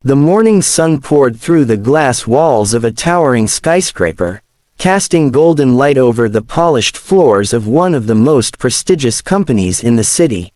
The morning sun poured through the glass walls of a towering skyscraper, casting golden light over the polished floors of one of the most prestigious companies in the city.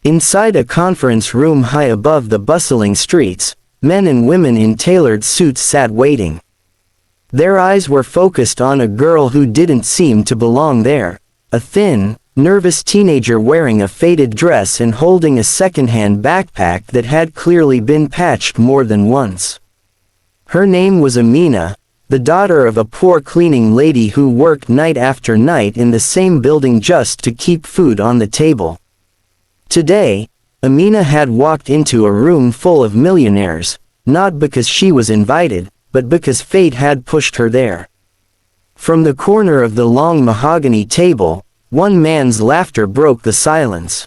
Inside a conference room high above the bustling streets, men and women in tailored suits sat waiting. Their eyes were focused on a girl who didn't seem to belong there, a thin, nervous teenager wearing a faded dress and holding a second-hand backpack that had clearly been patched more than once. Her name was Amina, the daughter of a poor cleaning lady who worked night after night in the same building just to keep food on the table. Today, Amina had walked into a room full of millionaires, not because she was invited, but because fate had pushed her there. From the corner of the long mahogany table, one man's laughter broke the silence.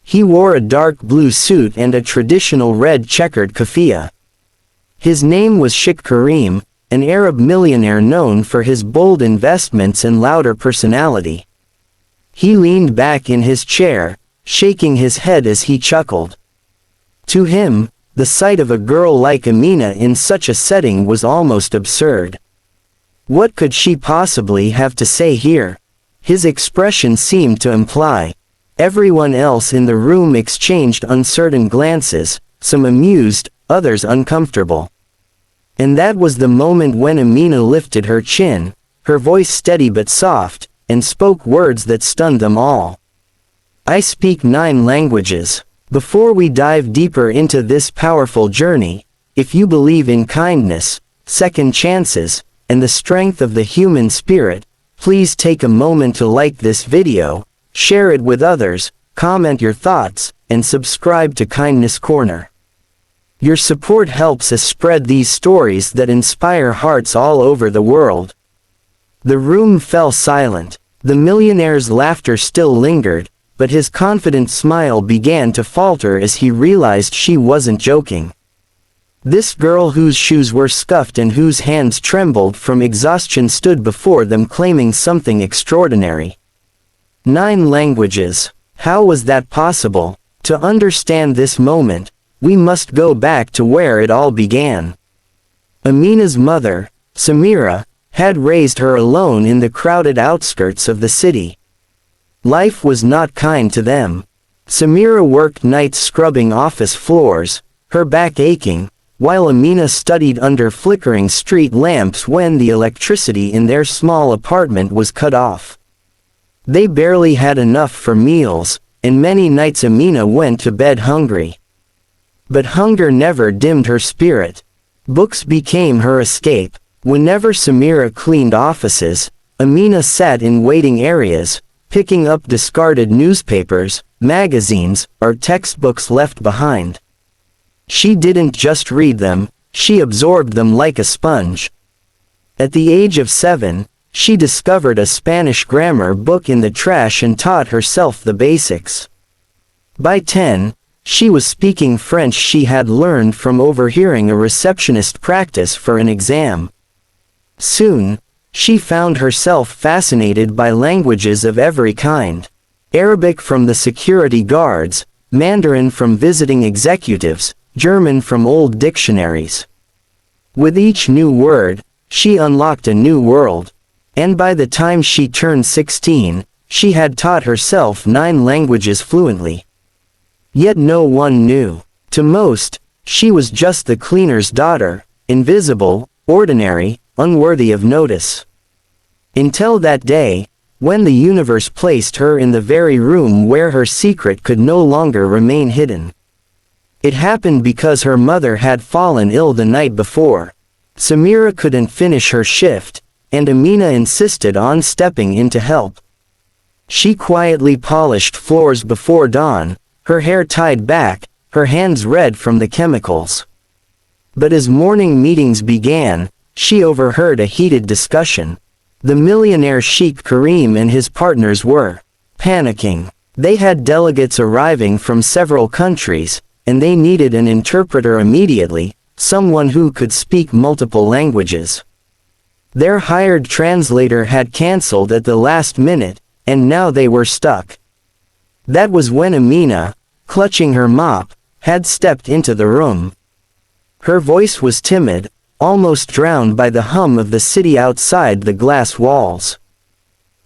He wore a dark blue suit and a traditional red checkered keffiyeh. His name was Sheikh Karim, an Arab millionaire known for his bold investments and louder personality. He leaned back in his chair, shaking his head as he chuckled. To him, the sight of a girl like Amina in such a setting was almost absurd. What could she possibly have to say here? His expression seemed to imply. Everyone else in the room exchanged uncertain glances, some amused, others uncomfortable. And that was the moment when Amina lifted her chin, her voice steady but soft, and spoke words that stunned them all. "I speak 9 languages. Before we dive deeper into this powerful journey, if you believe in kindness, second chances, and the strength of the human spirit, please take a moment to like this video, share it with others, comment your thoughts, and subscribe to Kindness Corner. Your support helps us spread these stories that inspire hearts all over the world." The room fell silent. The millionaire's laughter still lingered, but his confident smile began to falter as he realized she wasn't joking. This girl whose shoes were scuffed and whose hands trembled from exhaustion stood before them claiming something extraordinary. 9 languages. How was that possible? To understand this moment, we must go back to where it all began. Amina's mother, Samira, had raised her alone in the crowded outskirts of the city. Life was not kind to them. Samira worked nights scrubbing office floors, her back aching, while Amina studied under flickering street lamps when the electricity in their small apartment was cut off. They barely had enough for meals, and many nights Amina went to bed hungry. But hunger never dimmed her spirit. Books became her escape. Whenever Samira cleaned offices, Amina sat in waiting areas, picking up discarded newspapers, magazines, or textbooks left behind. She didn't just read them, she absorbed them like a sponge. At the age of 7, she discovered a Spanish grammar book in the trash and taught herself the basics. By 10, she was speaking French she had learned from overhearing a receptionist practice for an exam. Soon, she found herself fascinated by languages of every kind. Arabic from the security guards, Mandarin from visiting executives, German from old dictionaries. With each new word, she unlocked a new world. And by the time she turned 16, she had taught herself 9 languages fluently. Yet no one knew. To most, she was just the cleaner's daughter, invisible, ordinary, unworthy of notice. Until that day, when the universe placed her in the very room where her secret could no longer remain hidden. It happened because her mother had fallen ill the night before. Samira couldn't finish her shift, and Amina insisted on stepping in to help. She quietly polished floors before dawn, her hair tied back, her hands red from the chemicals. But as morning meetings began, she overheard a heated discussion. The millionaire Sheikh Karim and his partners were panicking. They had delegates arriving from several countries, and they needed an interpreter immediately, someone who could speak multiple languages. Their hired translator had cancelled at the last minute, and now they were stuck. That was when Amina, clutching her mop, had stepped into the room. Her voice was timid, almost drowned by the hum of the city outside the glass walls.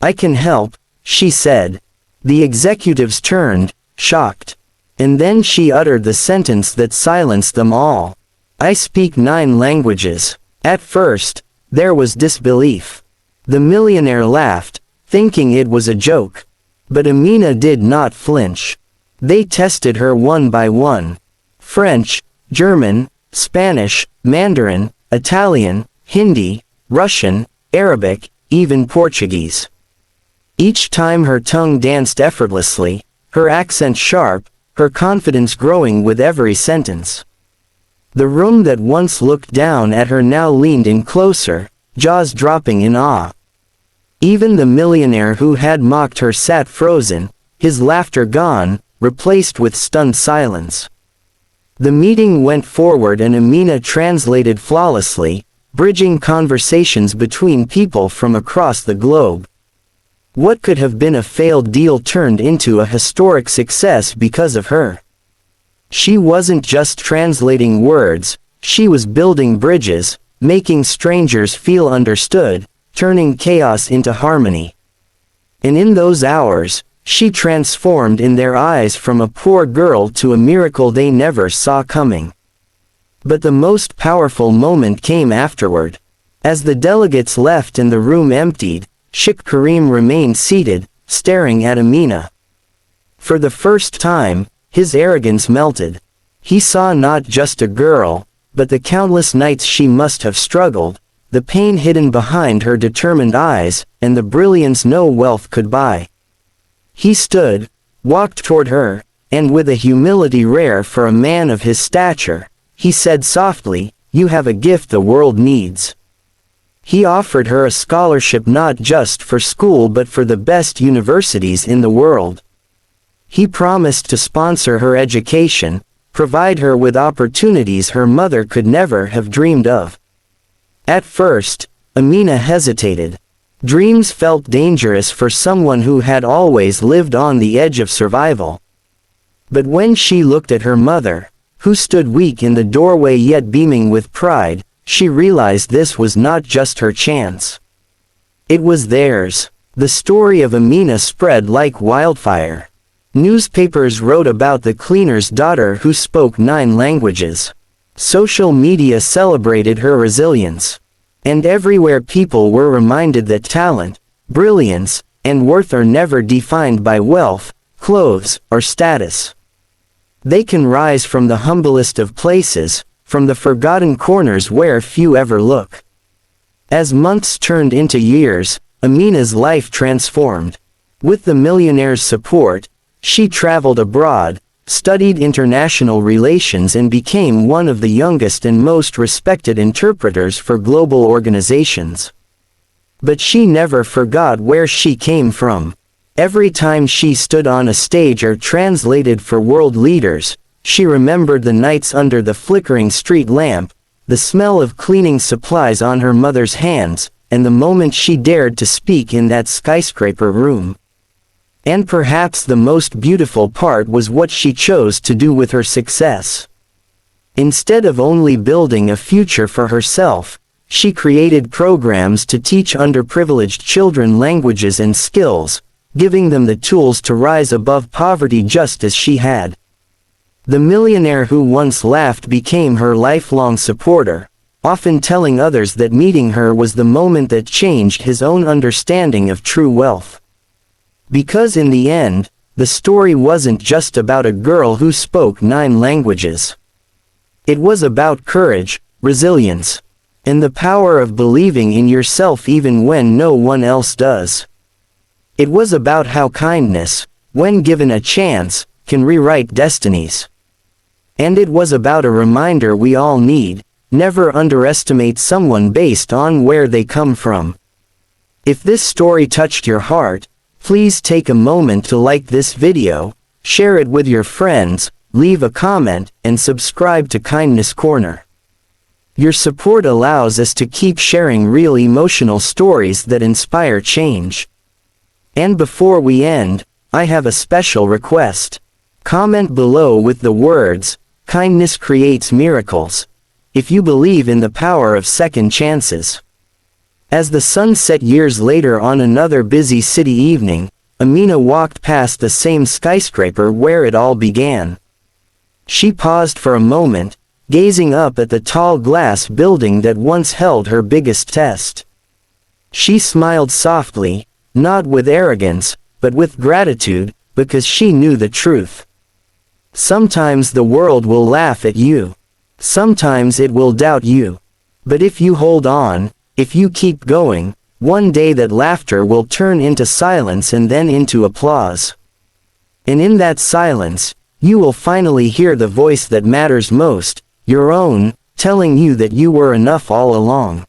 "I can help," she said. The executives turned, shocked. And then she uttered the sentence that silenced them all. "I speak 9 languages." At first, there was disbelief. The millionaire laughed, thinking it was a joke. But Amina did not flinch. They tested her one by one. French, German, Spanish, Mandarin, Italian, Hindi, Russian, Arabic, even Portuguese. Each time her tongue danced effortlessly, her accent sharp, her confidence growing with every sentence. The room that once looked down at her now leaned in closer, jaws dropping in awe. Even the millionaire who had mocked her sat frozen, his laughter gone, replaced with stunned silence. The meeting went forward and Amina translated flawlessly, bridging conversations between people from across the globe. What could have been a failed deal turned into a historic success because of her. She wasn't just translating words, she was building bridges, making strangers feel understood, turning chaos into harmony. And in those hours, she transformed in their eyes from a poor girl to a miracle they never saw coming. But the most powerful moment came afterward. As the delegates left and the room emptied, Sheikh Karim remained seated, staring at Amina. For the first time, his arrogance melted. He saw not just a girl, but the countless nights she must have struggled, the pain hidden behind her determined eyes, and the brilliance no wealth could buy. He stood, walked toward her, and with a humility rare for a man of his stature, he said softly, "You have a gift the world needs." He offered her a scholarship not just for school but for the best universities in the world. He promised to sponsor her education, provide her with opportunities her mother could never have dreamed of. At first, Amina hesitated. Dreams felt dangerous for someone who had always lived on the edge of survival. But when she looked at her mother, who stood weak in the doorway yet beaming with pride, she realized this was not just her chance. It was theirs. The story of Amina spread like wildfire. Newspapers wrote about the cleaner's daughter who spoke 9 languages. Social media celebrated her resilience. And everywhere people were reminded that talent, brilliance, and worth are never defined by wealth, clothes, or status. They can rise from the humblest of places, from the forgotten corners where few ever look. As months turned into years, Amina's life transformed. With the millionaire's support, she traveled abroad, studied international relations and became one of the youngest and most respected interpreters for global organizations. But she never forgot where she came from. Every time she stood on a stage or translated for world leaders, she remembered the nights under the flickering street lamp, the smell of cleaning supplies on her mother's hands, and the moment she dared to speak in that skyscraper room. And perhaps the most beautiful part was what she chose to do with her success. Instead of only building a future for herself, she created programs to teach underprivileged children languages and skills, giving them the tools to rise above poverty just as she had. The millionaire who once laughed became her lifelong supporter, often telling others that meeting her was the moment that changed his own understanding of true wealth. Because in the end, the story wasn't just about a girl who spoke 9 languages. It was about courage, resilience, and the power of believing in yourself even when no one else does. It was about how kindness, when given a chance, can rewrite destinies. And it was about a reminder we all need: never underestimate someone based on where they come from. If this story touched your heart, please take a moment to like this video, share it with your friends, leave a comment, and subscribe to Kindness Corner. Your support allows us to keep sharing real emotional stories that inspire change. And before we end, I have a special request. Comment below with the words, "Kindness creates miracles." if you believe in the power of second chances. As the sun set years later on another busy city evening, Amina walked past the same skyscraper where it all began. She paused for a moment, gazing up at the tall glass building that once held her biggest test. She smiled softly, not with arrogance, but with gratitude, because she knew the truth. Sometimes the world will laugh at you. Sometimes it will doubt you. But if you hold on, if you keep going, one day that laughter will turn into silence and then into applause. And in that silence, you will finally hear the voice that matters most, your own, telling you that you were enough all along.